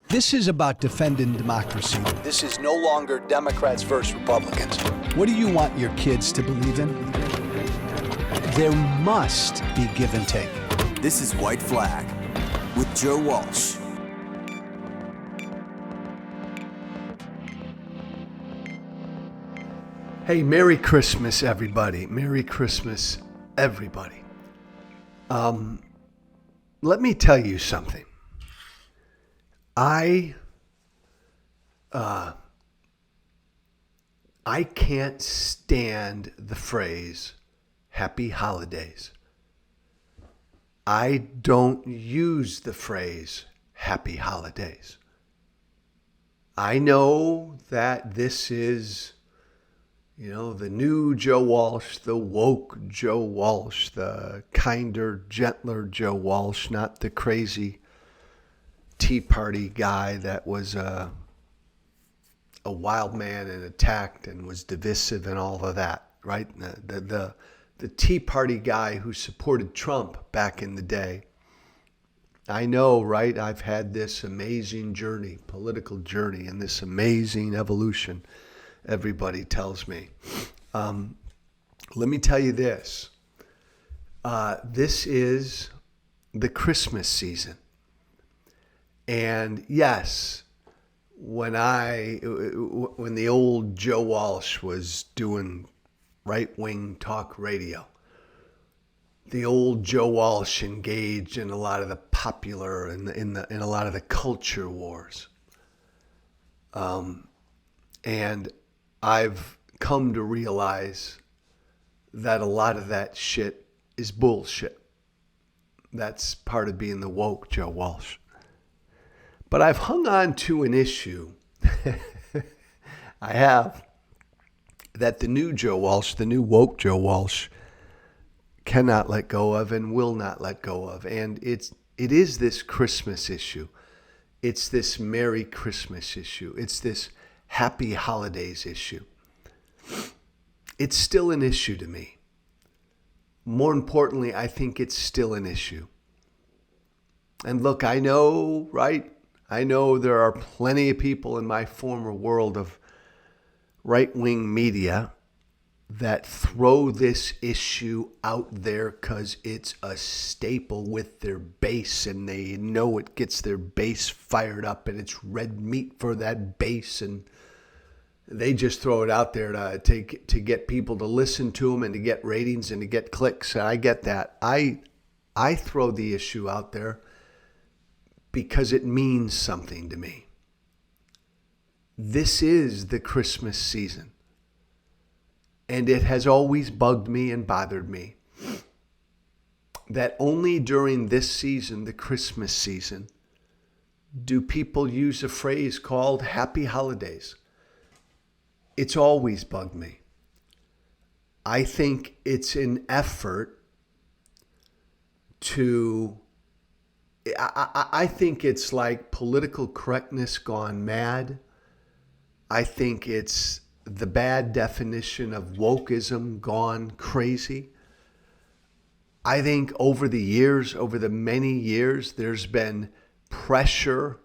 This is about defending democracy. This is no longer Democrats versus Republicans. What do you want your kids to believe in? There must be give and take. This is White Flag with Joe Walsh. Hey, Merry Christmas, everybody. Merry Christmas, everybody. Let me tell you something. I can't stand the phrase happy holidays. I don't use the phrase happy holidays. I know that this is, the new Joe Walsh, the woke Joe Walsh, the kinder, gentler Joe Walsh, not the crazy Tea Party guy that was a wild man and attacked and was divisive and all of that, right? The Tea Party guy who supported Trump back in the day. I know, right? I've had this amazing journey, political journey, and this amazing evolution, everybody tells me. Let me tell you this. This is the Christmas season. And yes, when the old Joe Walsh was doing right-wing talk radio, the old Joe Walsh engaged in a lot of the popular in a lot of the culture wars. And I've come to realize that a lot of that shit is bullshit. That's part of being the woke Joe Walsh. But I've hung on to an issue, I have, that the new Joe Walsh, the new woke Joe Walsh, cannot let go of and will not let go of. And it is this Christmas issue. It's this Merry Christmas issue. It's this Happy Holidays issue. It's still an issue to me. More importantly, I think it's still an issue. And look, I know, right? I know there are plenty of people in my former world of right-wing media that throw this issue out there because it's a staple with their base and they know it gets their base fired up and it's red meat for that base, and they just throw it out there to get people to listen to them and to get ratings and to get clicks. And I get that. I throw the issue out there because it means something to me. This is the Christmas season. And it has always bugged me and bothered me that only during this season, the Christmas season, do people use a phrase called happy holidays. It's always bugged me. I think it's an effort to... I think it's like political correctness gone mad. I think it's the bad definition of wokeism gone crazy. I think over the many years, there's been pressure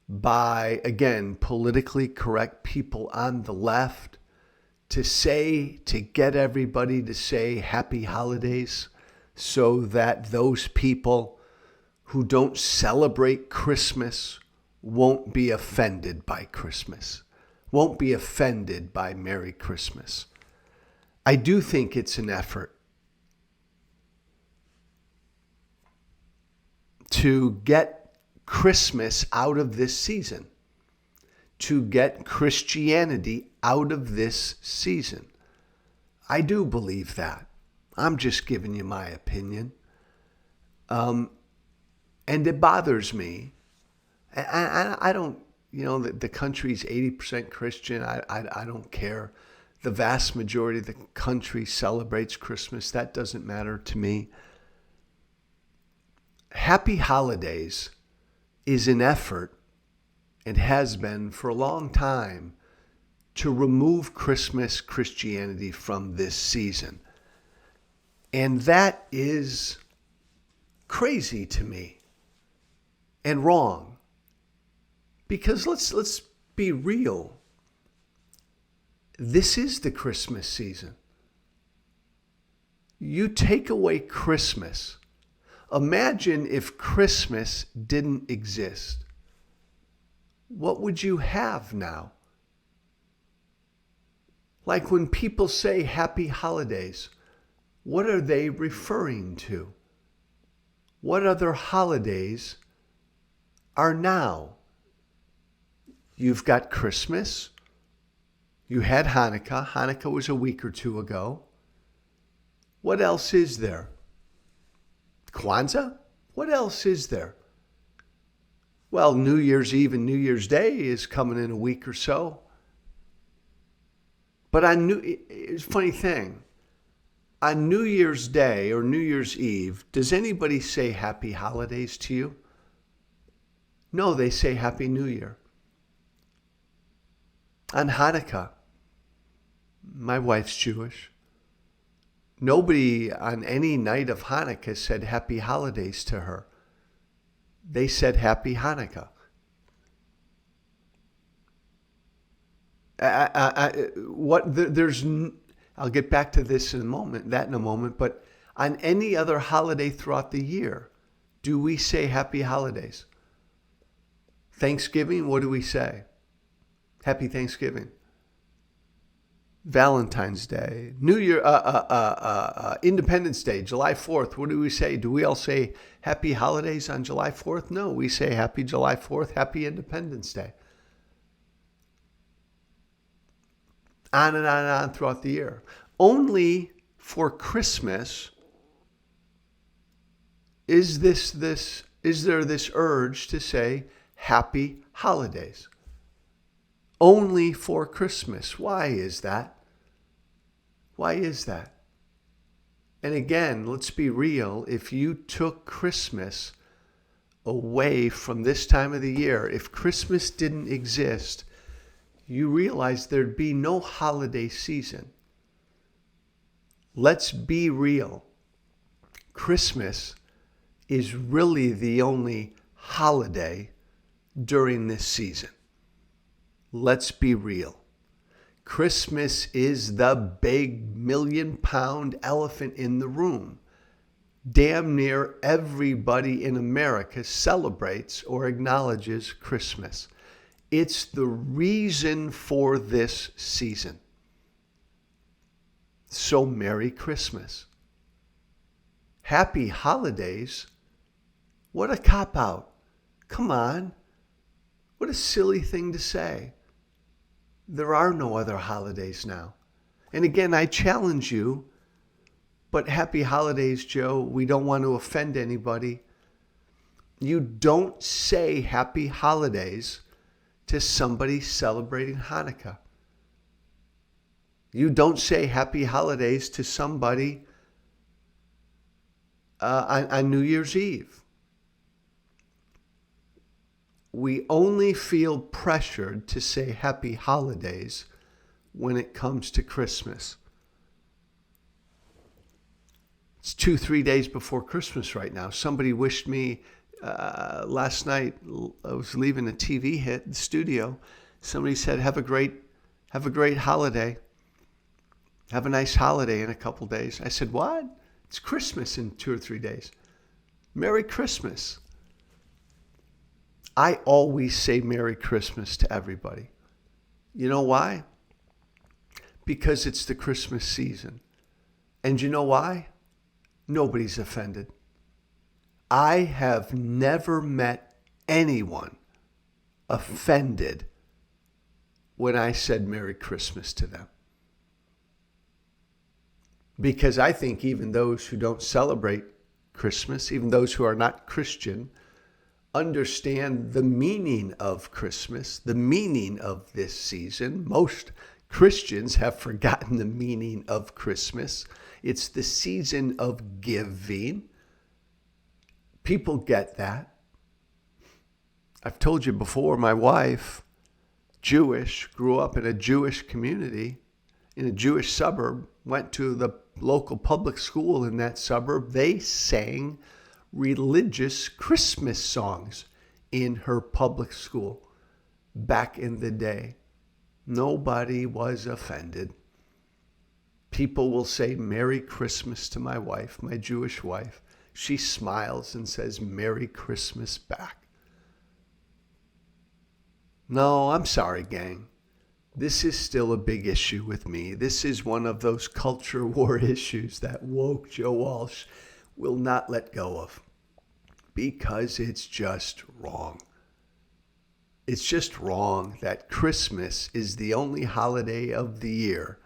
by, again, politically correct people on the left to get everybody to say happy holidays so that those people who don't celebrate Christmas won't be offended by Christmas, won't be offended by Merry Christmas. I do think it's an effort to get Christmas out of this season, to get Christianity out of this season. I do believe that. I'm just giving you my opinion. And it bothers me. I don't, the country's 80% Christian. I don't care. The vast majority of the country celebrates Christmas. That doesn't matter to me. Happy Holidays is an effort, and has been for a long time, to remove Christmas Christianity from this season. And that is crazy to me and wrong. Because let's be real. This is the Christmas season. You take away Christmas. Imagine if Christmas didn't exist. What would you have now? Like when people say happy holidays, what are they referring to? What other holidays are now? You've got Christmas. You had Hanukkah. Hanukkah was a week or two ago. What else is there? Kwanzaa? What else is there? Well, New Year's Eve and New Year's Day is coming in a week or so. But it's a funny thing. On New Year's Day or New Year's Eve, does anybody say happy holidays to you? No, they say Happy New Year. On Hanukkah, my wife's Jewish. Nobody on any night of Hanukkah said happy holidays to her. They said happy Hanukkah. I'll get back to this in a moment, but on any other holiday throughout the year, do we say happy holidays? Thanksgiving, what do we say? Happy Thanksgiving. Valentine's Day, New Year, Independence Day, July 4th, what do we say? Do we all say happy holidays on July 4th? No, we say happy July 4th, happy Independence Day. On and on and on throughout the year. Only for Christmas is there this urge to say happy holidays. Only for Christmas. Why is that? Why is that? And again, let's be real. If you took Christmas away from this time of the year, if Christmas didn't exist, you realize there'd be no holiday season. Let's be real. Christmas is really the only holiday during this season. Let's be real. Christmas is the big million-pound elephant in the room. Damn near everybody in America celebrates or acknowledges Christmas. It's the reason for this season. So Merry Christmas. Happy holidays? What a cop-out. Come on. What a silly thing to say. There are no other holidays now. And again, I challenge you, but happy holidays, Joe. We don't want to offend anybody. You don't say happy holidays to somebody celebrating Hanukkah. You don't say happy holidays to somebody on New Year's Eve. We only feel pressured to say happy holidays when it comes to Christmas. It's 2-3 days before Christmas right now. Somebody wished me last night. I was leaving a TV hit in the studio. Somebody said, have a great holiday. Have a nice holiday in a couple days. I said, what? It's Christmas in 2 or 3 days. Merry Christmas. I always say Merry Christmas to everybody. You know why? Because it's the Christmas season. And you know why? Nobody's offended. I have never met anyone offended when I said Merry Christmas to them. Because I think even those who don't celebrate Christmas, even those who are not Christian, understand the meaning of Christmas, the meaning of this season. Most Christians have forgotten the meaning of Christmas. It's the season of giving. People get that. I've told you before, my wife, Jewish, grew up in a Jewish community, in a Jewish suburb, went to the local public school in that suburb. They sang religious Christmas songs in her public school. back in the day, nobody was offended. People will say Merry Christmas to my wife, my Jewish wife. She smiles and says Merry Christmas back. No, I'm sorry, gang. This is still a big issue with me. This is one of those culture war issues that woke Joe Walsh will not let go of because it's just wrong. It's just wrong that Christmas is the only holiday of the year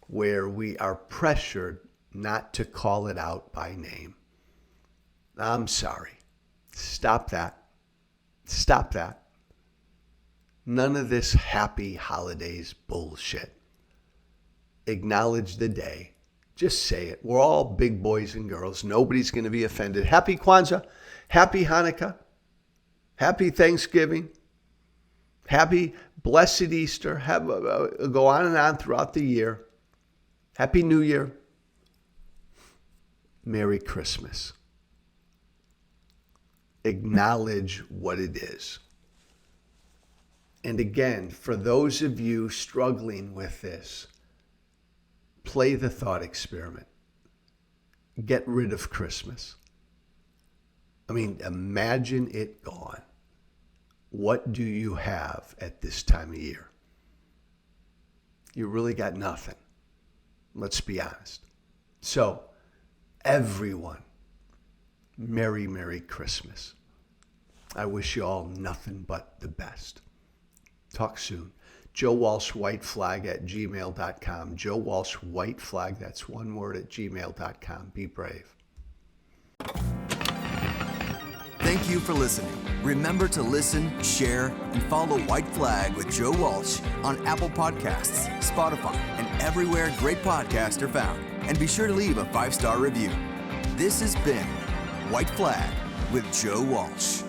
where we are pressured not to call it out by name. I'm sorry. Stop that. Stop that. None of this happy holidays bullshit. Acknowledge the day. Just say it. We're all big boys and girls. Nobody's going to be offended. Happy Kwanzaa. Happy Hanukkah. Happy Thanksgiving. Happy blessed Easter. Go on and on throughout the year. Happy New Year. Merry Christmas. Acknowledge what it is. And again, for those of you struggling with this, play the thought experiment. Get rid of Christmas. I mean, imagine it gone. What do you have at this time of year? You really got nothing. Let's be honest. So, everyone, Merry, Merry Christmas. I wish you all nothing but the best. Talk soon. Joe Walsh White Flag at gmail.com. Joe Walsh White Flag, that's one word, at gmail.com. Be brave. Thank you for listening. Remember to listen, share, and follow White Flag with Joe Walsh on Apple Podcasts, Spotify, and everywhere great podcasts are found. And be sure to leave a 5-star review. This has been White Flag with Joe Walsh.